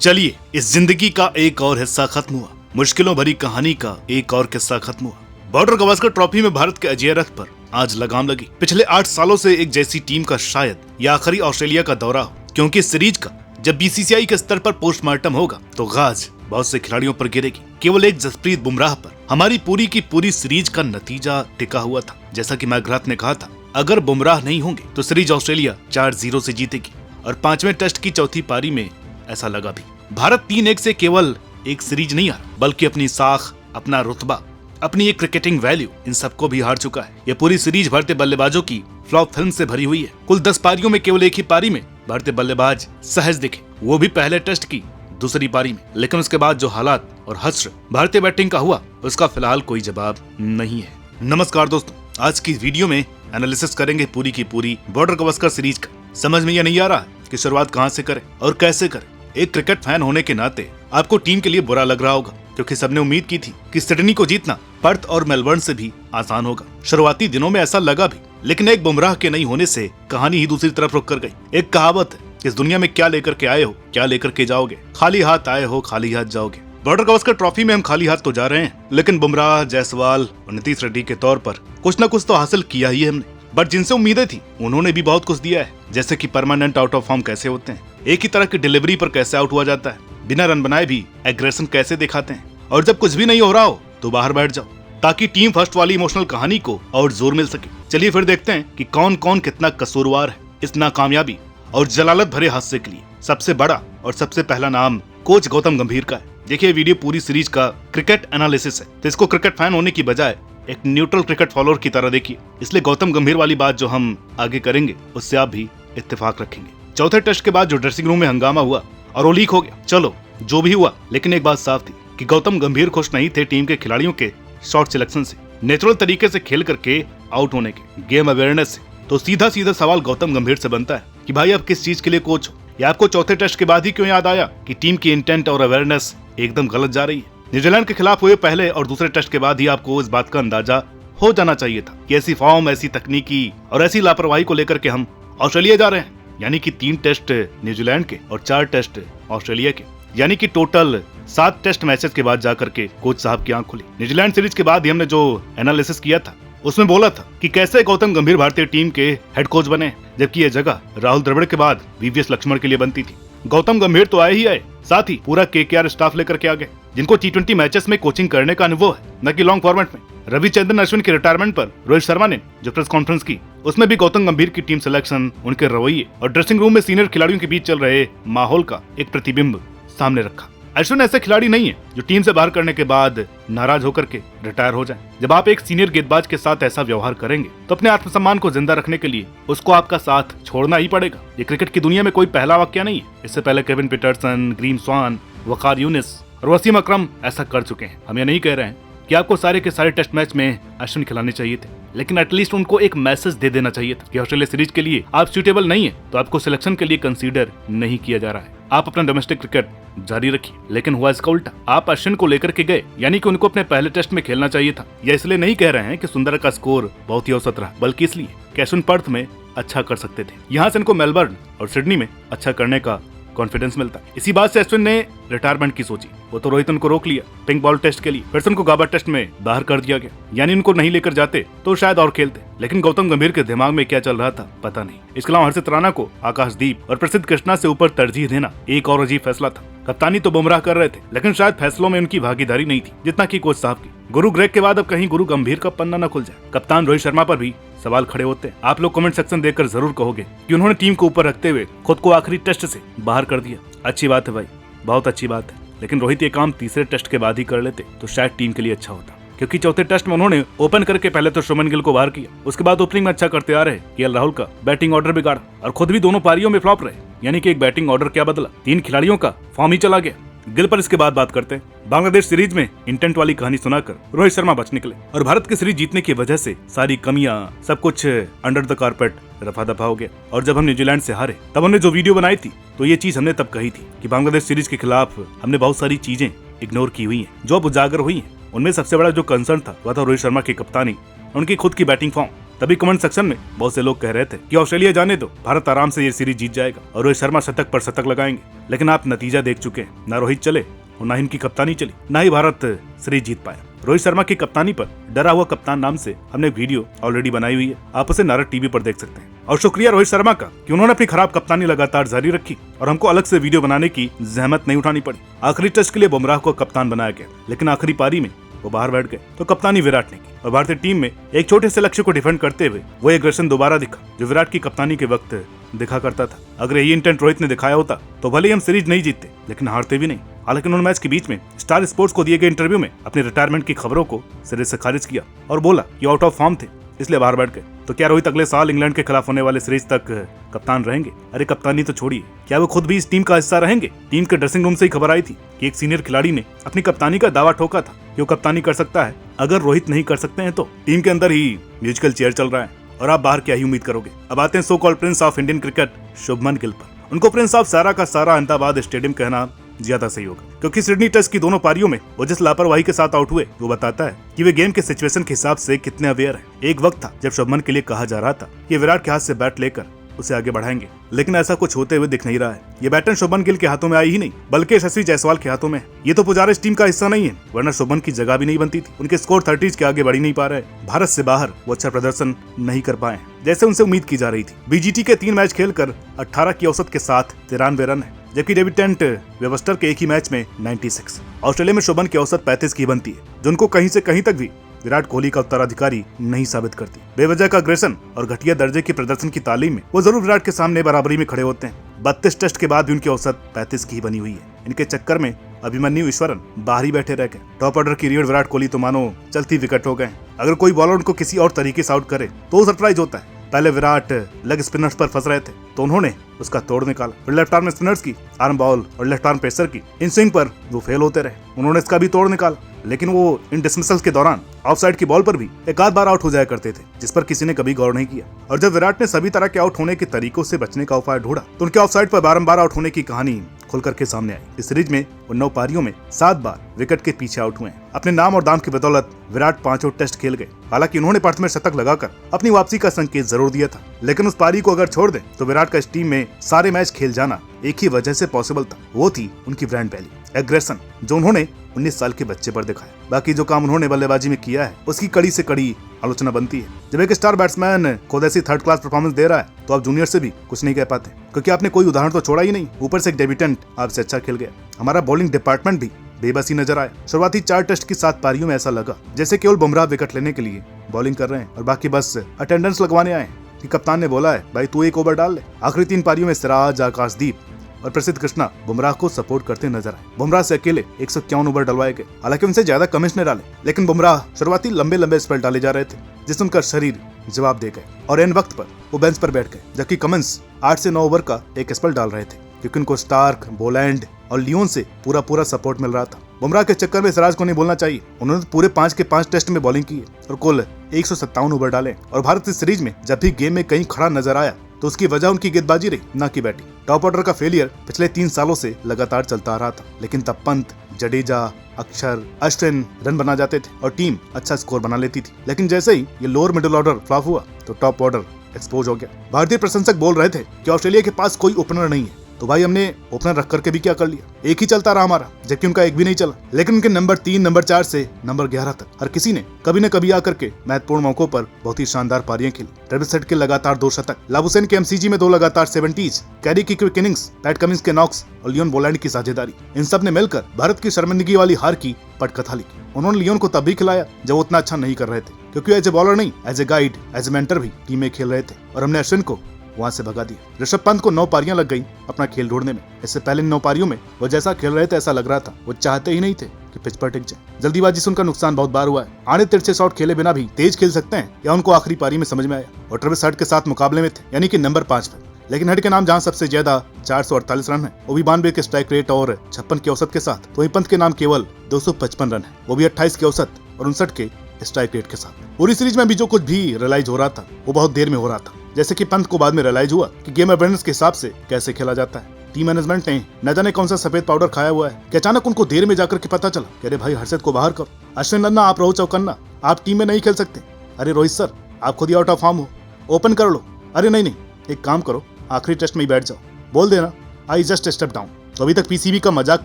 चलिए, इस जिंदगी का एक और हिस्सा खत्म हुआ। मुश्किलों भरी कहानी का एक और किस्सा खत्म हुआ। बॉर्डर गावस्कर ट्रॉफी में भारत के अजय रथ पर आज लगाम लगी। पिछले 8 सालों से एक जैसी टीम का शायद यह आखिरी ऑस्ट्रेलिया का दौरा हो, क्योंकि इस सीरीज का जब बीसीसीआई के स्तर पर पोस्टमार्टम होगा तो गाज बहुत से खिलाड़ियों पर गिरेगी। केवल एक जसप्रीत बुमराह पर हमारी पूरी की पूरी सीरीज का नतीजा टिका हुआ था। जैसा कि मैकग्राथ ने कहा था, अगर बुमराह नहीं होंगे तो सीरीज ऑस्ट्रेलिया 4-0 से जीतेगी। और 5वें टेस्ट की चौथी पारी में ऐसा लगा भी। भारत 3-1 से केवल एक सीरीज नहीं हारा, बल्कि अपनी साख, अपना रुतबा, अपनी एक क्रिकेटिंग वैल्यू, इन सबको भी हार चुका है। यह पूरी सीरीज भारतीय बल्लेबाजों की फ्लॉप फिल्म से भरी हुई है। कुल 10 पारियों में केवल एक ही पारी में भारतीय बल्लेबाज सहज दिखे, वो भी पहले टेस्ट की दूसरी पारी में। लेकिन उसके बाद जो हालात और हश्र भारतीय बैटिंग का हुआ, उसका फिलहाल कोई जवाब नहीं है। नमस्कार दोस्तों, आज की वीडियो में एनालिसिस करेंगे पूरी की पूरी बॉर्डर गावस्कर सीरीज का। समझ में यह नहीं आ रहा है कि शुरुआत कहां से करें और कैसे करें। एक क्रिकेट फैन होने के नाते आपको टीम के लिए बुरा लग रहा होगा, क्योंकि सबने उम्मीद की थी कि सिडनी को जीतना पर्थ और मेलबर्न से भी आसान होगा। शुरुआती दिनों में ऐसा लगा भी, लेकिन एक बुमराह के नहीं होने से कहानी ही दूसरी तरफ रुक कर गई। एक कहावत है, इस दुनिया में क्या लेकर के आए हो, क्या लेकर के जाओगे। खाली हाथ आए हो, खाली हाथ जाओगे। बॉर्डर गावस्कर ट्रॉफी में हम खाली हाथ तो जा रहे हैं, लेकिन बुमराह, जायसवाल और नीतीश रेड्डी के तौर पर कुछ न कुछ तो हासिल किया ही है हमने। बट जिनसे उम्मीदें थी उन्होंने भी बहुत कुछ दिया है, जैसे कि परमानेंट आउट ऑफ फॉर्म कैसे होते हैं, एक ही तरह की डिलीवरी पर कैसे आउट हुआ जाता है, बिना रन बनाए भी एग्रेशन कैसे दिखाते हैं, और जब कुछ भी नहीं हो रहा हो तो बाहर बैठ जाओ, ताकि टीम फर्स्ट वाली इमोशनल कहानी को और जोर मिल सके। चलिए फिर देखते हैं कि कौन कौन कितना कसूरवार है इस नाकामयाबी और जलालत भरे हादसे के लिए। सबसे बड़ा और सबसे पहला नाम कोच गौतम गंभीर का है। देखिए, वीडियो पूरी सीरीज का क्रिकेट एनालिसिस है, तो इसको क्रिकेट फैन होने की बजाय एक न्यूट्रल क्रिकेट फॉलोअर की तरह देखिए। इसलिए गौतम गंभीर वाली बात जो हम आगे करेंगे उससे आप भी इत्तेफाक रखेंगे। चौथे टेस्ट के बाद जो ड्रेसिंग रूम में हंगामा हुआ और वो लीक हो गया, चलो जो भी हुआ, लेकिन एक बात साफ थी कि गौतम गंभीर खुश नहीं थे टीम के खिलाड़ियों के शॉट सिलेक्शन से, नेचुरल तरीके से खेल करके आउट होने के, गेम अवेयरनेस से। तो सीधा सीधा सवाल गौतम गंभीर से बनता है कि भाई आप किस चीज के लिए कोच हो, या आपको चौथे टेस्ट के बाद ही क्यों याद आया कि टीम की इंटेंट और अवेयरनेस एकदम गलत जा रही है। न्यूजीलैंड के खिलाफ हुए पहले और दूसरे टेस्ट के बाद ही आपको इस बात का अंदाजा हो जाना चाहिए था कि ऐसी फॉर्म, ऐसी तकनीकी और ऐसी लापरवाही को लेकर के हम ऑस्ट्रेलिया जा रहे हैं। यानी कि 3 टेस्ट न्यूजीलैंड के और 4 टेस्ट ऑस्ट्रेलिया के, यानी कि टोटल 7 टेस्ट मैचेस के बाद जाकर के कोच साहब की आंख खुली। न्यूजीलैंड सीरीज के बाद ही हमने जो एनालिसिस किया था उसमें बोला था कि कैसे गौतम गंभीर भारतीय टीम के हेड कोच बने, जबकि यह जगह राहुल द्रविड़ के बाद वीवीएस लक्ष्मण के लिए बनती थी। गौतम गंभीर तो आए ही आए, साथ ही पूरा केकेआर स्टाफ लेकर के आ गए, जिनको T20 मैचेस में कोचिंग करने का अनुभव है, न कि लॉन्ग फॉर्मेट में। रविचंद्रन अश्विन के रिटायरमेंट पर रोहित शर्मा ने जो प्रेस कॉन्फ्रेंस की, उसमें भी गौतम गंभीर की टीम सिलेक्शन, उनके रवैये और ड्रेसिंग रूम में सीनियर खिलाड़ियों के बीच चल रहे माहौल का एक प्रतिबिंब सामने रखा। अश्विन ऐसे खिलाड़ी नहीं है जो टीम से बाहर करने के बाद नाराज होकर के रिटायर हो जाएं। जब आप एक सीनियर गेंदबाज के साथ ऐसा व्यवहार करेंगे तो अपने आत्मसम्मान को जिंदा रखने के लिए उसको आपका साथ छोड़ना ही पड़ेगा। ये क्रिकेट की दुनिया में कोई पहला वाक्य नहीं है। इससे पहले Kevin Pietersen, Graeme Swann, Waqar Younis और वसीम अकरम ऐसा कर चुके हैं। हम ये नहीं कह रहे हैं कि आपको सारे के सारे टेस्ट मैच में अश्विन खिलाने चाहिए थे, लेकिन एटलीस्ट उनको एक मैसेज दे देना चाहिए था कि ऑस्ट्रेलिया सीरीज के लिए आप सूटेबल नहीं है, तो आपको सिलेक्शन के लिए कंसीडर नहीं किया जा रहा है। आप अपना डोमेस्टिक क्रिकेट जारी रखिए। लेकिन हुआ इसका उल्टा, आप अश्विन को लेकर के गए, यानी कि उनको अपने पहले टेस्ट में खेलना चाहिए था। या इसलिए नहीं कह रहे हैं कि सुंदर का स्कोर बहुत ही औसत रहा, बल्कि इसलिए कि अश्विन पर्थ में अच्छा कर सकते थे। यहाँ से इनको मेलबर्न और सिडनी में अच्छा करने का कॉन्फिडेंस मिलता है। इसी बात से अश्विन ने रिटायरमेंट की सोची। वो तो रोहित उनको रोक लिया पिंक बॉल टेस्ट के लिए, फिर से उनको गाबा टेस्ट में बाहर कर दिया गया, यानी उनको नहीं लेकर जाते तो शायद और खेलते। लेकिन गौतम गंभीर के दिमाग में क्या चल रहा था पता नहीं। इसके अलावा हर्षित राणा को आकाशदीप और प्रसिद्ध कृष्णा से ऊपर तरजीह देना एक और अजीब फैसला था। कप्तानी तो बुमराह कर रहे थे, लेकिन शायद फैसलों में उनकी भागीदारी नहीं थी जितना की कोच साहब की। गुरु ग्रेग के बाद अब कहीं गुरु गंभीर का पन्ना न खुल जाए। कप्तान रोहित शर्मा पर भी सवाल खड़े होते हैं। आप लोग कमेंट सेक्शन देखकर जरूर कहोगे कि उन्होंने टीम को ऊपर रखते हुए खुद को आखिरी टेस्ट से बाहर कर दिया। अच्छी बात है भाई, बहुत अच्छी बात है, लेकिन रोहित ये काम तीसरे टेस्ट के बाद ही कर लेते तो शायद टीम के लिए अच्छा होता, क्योंकि चौथे टेस्ट में उन्होंने ओपन करके पहले तो शुभमन गिल को बाहर किया, उसके बाद ओपनिंग में अच्छा करते आ रहे केएल राहुल का बैटिंग ऑर्डर बिगाड़ा और खुद भी दोनों पारियों में फ्लॉप रहे। यानी कि एक बैटिंग ऑर्डर क्या बदला, 3 खिलाड़ियों का फॉर्म ही चला गया। गिल पर इसके बाद बात करते हैं। बांग्लादेश सीरीज में इंटेंट वाली कहानी सुनाकर रोहित शर्मा बच निकले और भारत की सीरीज जीतने की वजह से सारी कमियां, सब कुछ अंडर द कारपेट रफा दफा हो गया। और जब हम न्यूजीलैंड से हारे तब हमने जो वीडियो बनाई थी तो ये चीज हमने तब कही थी कि बांग्लादेश सीरीज के खिलाफ हमने बहुत सारी चीजें इग्नोर की हुई हैं जो अब उजागर हुई हैं। उनमें सबसे बड़ा जो कंसर्न था वह था रोहित शर्मा की कप्तानी, उनकी खुद की बैटिंग फॉर्म। तभी कमेंट सेक्शन में बहुत से लोग कह रहे थे कि ऑस्ट्रेलिया जाने दो, भारत आराम से ये सीरीज जीत जाएगा और रोहित शर्मा शतक पर शतक लगाएंगे। लेकिन आप नतीजा देख चुके हैं, ना रोहित चले और ना इनकी कप्तानी चली, ना ही भारत सीरीज जीत पाया। रोहित शर्मा की कप्तानी पर डरा हुआ कप्तान नाम से हमने वीडियो ऑलरेडी बनाई हुई है, आप उसे नारद टीवी पर देख सकते हैं। और शुक्रिया रोहित शर्मा का कि उन्होंने अपनी खराब कप्तानी लगातार जारी रखी और हमको अलग से वीडियो बनाने की जहमत नहीं उठानी पड़ी। आखिरी टेस्ट के लिए बुमराह को कप्तान बनाया गया, लेकिन आखिरी पारी में वो बाहर बैठ गए तो कप्तानी विराट ने की और भारतीय टीम में एक छोटे से लक्ष्य को डिफेंड करते हुए वो एग्रेशन दोबारा दिखा जो विराट की कप्तानी के वक्त दिखा करता था। अगर यही इंटेंट रोहित ने दिखाया होता तो भले ही हम सीरीज नहीं जीतते, लेकिन हारते भी नहीं। हालांकि उन्होंने मैच के बीच में स्टार स्पोर्ट्स को दिए गए इंटरव्यू में अपने रिटायरमेंट की खबरों को सिरे से खारिज किया और बोला कि आउट ऑफ फॉर्म थे इसलिए बाहर बैठ गए। तो क्या रोहित अगले साल इंग्लैंड के खिलाफ होने वाले सीरीज तक कप्तान रहेंगे? अरे कप्तानी तो छोड़िए, क्या वो खुद भी इस टीम का हिस्सा रहेंगे? टीम के ड्रेसिंग रूम से ही खबर आई थी कि एक सीनियर खिलाड़ी ने अपनी कप्तानी का दावा ठोका था कि वो कप्तानी कर सकता है। अगर रोहित नहीं कर सकते हैं तो टीम के अंदर ही म्यूजिकल चेयर चल रहा है और आप बाहर क्या ही उम्मीद करोगे। अब आते हैं so called Prince of Indian cricket Shubman Gill पर। उनको प्रिंस ऑफ सारा का सारा अहमदाबाद स्टेडियम कहना ज्यादा सही होगा, क्योंकि सिडनी टेस्ट की दोनों पारियों में वो जिस लापरवाही के साथ आउट हुए वो बताता है कि वे गेम के सिचुएशन के हिसाब से कितने अवेयर हैं। एक वक्त था जब शुभमन के लिए कहा जा रहा था कि विराट के हाथ से बैट लेकर उसे आगे बढ़ाएंगे, लेकिन ऐसा कुछ होते हुए दिख नहीं रहा है। ये बैटन शुभमन गिल के हाथों में आई ही नहीं, बल्कि यशस्वी जायसवाल के हाथों में। ये तो पुजारा इस टीम का हिस्सा नहीं है, वरना शुभमन की जगह भी नहीं बनती थी। उनके स्कोर 30 के आगे बढ़ ही नहीं पा रहे। भारत से बाहर वो अच्छा प्रदर्शन नहीं कर पाए जैसे उनसे उम्मीद की जा रही थी। बीजीटी के 3 मैच खेलकर 18 की औसत के साथ 93 रन है, जबकि डेब्यूटेंट वेबस्टर के एक ही मैच में 96। ऑस्ट्रेलिया में शुभमन की औसत 35 की बनती है, जो उनको कहीं से कहीं तक भी विराट कोहली का उत्तराधिकारी नहीं साबित करती। बेवजह का अग्रेशन और घटिया दर्जे की प्रदर्शन की तालीम में वो जरूर विराट के सामने बराबरी में खड़े होते हैं। 32 टेस्ट के बाद भी उनकी औसत 35 की ही बनी हुई है। इनके चक्कर में अभिमन्यु ईश्वरन बाहर ही बैठे रह गए। टॉप ऑर्डर की रीढ़ विराट कोहली तो मानो चलती विकेट हो गए। अगर कोई बॉलर उनको किसी और तरीके से आउट करे तो सरप्राइज होता है। पहले विराट लेग स्पिनर्स पर फंस रहे थे तो उन्होंने उसका तोड़ निकाला। फिर लेफ्ट आर्म स्पिनर्स की आर्म बॉल और लेफ्ट आर्म पेसर की इन स्विंग पर वो फेल होते रहे, उन्होंने इसका भी तोड़ निकाला। लेकिन वो इन डिसमिसल्स के दौरान ऑफसाइड की बॉल पर भी एक आध बार आउट हो जाया करते थे, जिस पर किसी ने कभी गौर नहीं किया। और जब विराट ने सभी तरह के आउट होने के तरीकों से बचने का उपाय ढूंढा तो उनके ऑफसाइड पर बारंबार आउट होने की कहानी खुल करके सामने आई। इस सीरीज में वो 9 पारियों में 7 बार विकेट के पीछे आउट हुए हैं। अपने नाम और दाम की बदौलत विराट 5 टेस्ट खेल गए। हालांकि उन्होंने पर्थ में शतक लगाकर अपनी वापसी का संकेत जरूर दिया था, लेकिन उस पारी को अगर छोड़ दें तो विराट का इस टीम में सारे मैच खेल जाना एक ही वजह से पॉसिबल था, वो थी उनकी ब्रांड वैल्यू, एग्रेशन, जो उन्होंने 19 साल के बच्चे पर दिखाया। बाकी जो काम उन्होंने बल्लेबाजी में किया है उसकी कड़ी से कड़ी आलोचना बनती है। जब एक स्टार बैट्समैन खुद ऐसी थर्ड क्लास परफॉर्मेंस दे रहा है तो आप जूनियर से भी कुछ नहीं कह पाते, क्योंकि आपने कोई उदाहरण तो छोड़ा ही नहीं। ऊपर से एक डेब्यूटेंट आपसे अच्छा खेल गया। हमारा बॉलिंग डिपार्टमेंट भी बेबसी नजर आया। शुरुआती 4 टेस्ट की 7 पारियों में ऐसा लगा जैसे केवल बुमराह विकेट लेने के लिए बॉलिंग कर रहे हैं और बाकी बस अटेंडेंस लगवाने आए कि कप्तान ने बोला है भाई तू एक ओवर डाल ले। आखिरी 3 पारियों में सिराज, आकाशदीप और प्रसिद्ध कृष्णा बुमराह को सपोर्ट करते नजर आए। बुमराह से अकेले 151 ओवर डलवाए गए। हालांकि उनसे ज्यादा कमिंस ने डाले, लेकिन बुमराह शुरुआती लंबे स्पेल डाले जा रहे थे जिससे उनका शरीर जवाब दे गए और एन वक्त पर वो बेंच पर बैठ गए, जबकि कमिंस 8 से 9 ओवर का एक स्पेल डाल रहे थे, क्योंकि उनको स्टार्क, बोलैंड और लियोन से पूरा सपोर्ट मिल रहा था। बुमराह के चक्कर में सिराज को नहीं बोलना चाहिए, उन्होंने पूरे 5 के 5 टेस्ट में बॉलिंग की और कुल 157 ओवर डाले। और भारत इस सीरीज में जब भी गेम में कहीं खड़ा नजर आया तो उसकी वजह उनकी गेंदबाजी रही, ना कि बैटिंग। टॉप ऑर्डर का फेलियर पिछले 3 सालों से लगातार चलता आ रहा था, लेकिन तब पंत, जडेजा, अक्षर, अश्विन रन बना जाते थे और टीम अच्छा स्कोर बना लेती थी। लेकिन जैसे ही ये लोअर मिडिल ऑर्डर फ्लॉप हुआ तो टॉप ऑर्डर एक्सपोज हो गया। भारतीय प्रशंसक बोल रहे थे कि ऑस्ट्रेलिया के पास कोई ओपनर नहीं है, तो भाई हमने ओपनर रख करके भी क्या कर लिया, एक ही चलता रहा हमारा, जबकि उनका एक भी नहीं चला। लेकिन उनके नंबर 3, नंबर 4 से नंबर 11 तक हर किसी ने कभी न कभी आकर के महत्वपूर्ण मौकों पर बहुत ही शानदार पारियां खेली। ट्रेविस हेड के लगातार 2 शतक, लाबुसैन के एमसीजी में 2 लगातार 70s, कैरी की क्विक इनिंग्स, पैट कमिंस के नॉक्स और लियोन बोलैंड की साझेदारी, इन सब ने मिलकर भारत की शर्मिंदगी वाली हार की पटकथा लिखी। उन्होंने लियोन को तब भी खिलाया जब वो उतना अच्छा नहीं कर रहे थे, क्योंकि एज ए बॉलर नहीं, as a guide, as a mentor भी टीम में खेल रहे थे और हमने अश्विन को वहां से भगा दिया। ऋषभ पंत को 9 पारियां लग गई अपना खेल ढूंढने में। इससे पहले 9 पारियों में वो जैसा खेल रहे थे ऐसा लग रहा था वो चाहते ही नहीं थे कि पिच पर टिक जाए। जल्दीबाजी से उनका नुकसान बहुत बार हुआ है। आने तिरछे शॉट खेले बिना भी तेज खेल सकते हैं, या उनको आखिरी पारी में समझ में आया और ट्रेविस हेड के साथ मुकाबले में थे, यानी कि नंबर 5 पर। लेकिन हेड के नाम जहां सबसे ज्यादा 448 रन है, वो भी 92 के स्ट्राइक रेट और 56 की औसत के साथ, तो वहीं पंत के नाम केवल 255 रन है, वो भी 28 की औसत और 59 के स्ट्राइक रेट के साथ। पूरी सीरीज में भी जो कुछ भी रियलाइज हो रहा था वो बहुत देर में हो रहा था, जैसे कि पंत को बाद में रियलाइज हुआ कि गेम अवेयरनेस के हिसाब से कैसे खेला जाता है। टीम मैनेजमेंट ने न जाने कौन सा सफेद पाउडर खाया हुआ है कि अचानक उनको देर में जाकर के पता चला कि अरे भाई हर्षद को बाहर करो, अश्विन रन्ना आप रहो चौकन्ना, आप टीम में नहीं खेल सकते। अरे रोहित सर आप खुद ही आउट ऑफ फॉर्म हो, ओपन कर लो। अरे नहीं नहीं, एक काम करो, आखिरी टेस्ट में ही बैठ जाओ, बोल देना आई जस्ट स्टेप डाउन। तो अभी तक पीसीबी का मजाक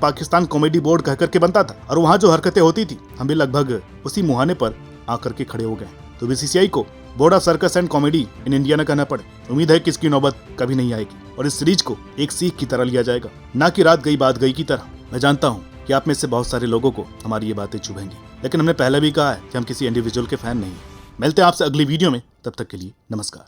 पाकिस्तान कॉमेडी बोर्ड कह करके बनता था, और वहाँ जो हरकतें होती थी हम भी लगभग उसी मुहाने पर आकर के खड़े हो गए। तो बीसीसीआई को board of circus and comedy in India न कहना पड़े। उम्मीद है कि इसकी नौबत कभी नहीं आएगी और इस सीरीज को एक सीख की तरह लिया जाएगा, ना कि रात गई बात गई की तरह। मैं जानता हूँ कि आप में से बहुत सारे लोगों को हमारी ये बातें चुभेंगी, लेकिन हमने पहले भी कहा है कि हम किसी इंडिविजुअल के फैन नहीं हैं। मिलते हैं आपसे अगली वीडियो में, तब तक के लिए नमस्कार।